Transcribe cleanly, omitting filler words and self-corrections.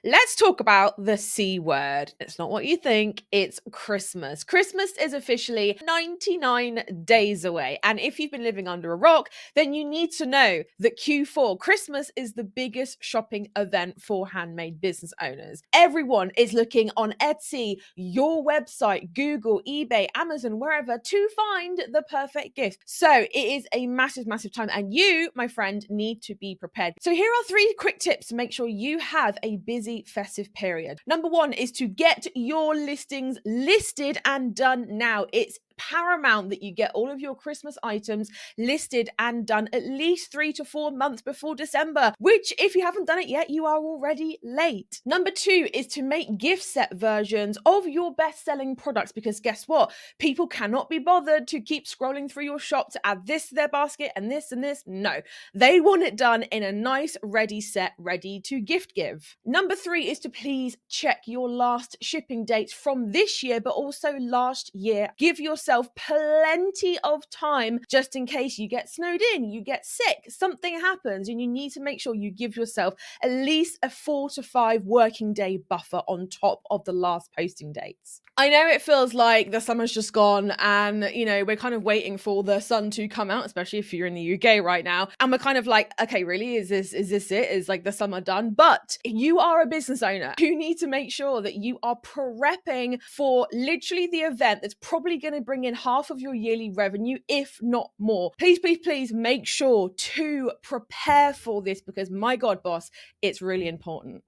Let's talk about the C word. It's not what you think, it's Christmas. Christmas is officially 99 days away. And if you've been living under a rock, then you need to know that Q4, Christmas, is the biggest shopping event for handmade business owners. Everyone is looking on Etsy, your website, Google, eBay, Amazon, wherever, to find the perfect gift. So it is a massive, massive time. And you, my friend, need to be prepared. So here are 3 quick tips to make sure you have a busy festive period. Number 1 is to get your listings listed and done now. It's paramount that you get all of your Christmas items listed and done at least 3 to 4 months before December, which if you haven't done it yet, you are already late. Number 2 is to make gift set versions of your best-selling products, because guess what? People cannot be bothered to keep scrolling through your shop to add this to their basket and this and this. No, they want it done in a nice ready set, ready to gift give. Number 3 is to please check your last shipping dates from this year, but also last year. Give yourself plenty of time just in case you get snowed in, you get sick, something happens, and you need to make sure you give yourself at least a 4 to 5 working day buffer on top of the last posting dates. I know it feels like the summer's just gone and, we're kind of waiting for the sun to come out, especially if you're in the UK right now. And we're kind of like, okay, really? Is this it? Is like the summer done? But you are a business owner. You need to make sure that you are prepping for literally the event that's probably going to bring in half of your yearly revenue, if not more. Please, please, please make sure to prepare for this, because my God, boss, it's really important.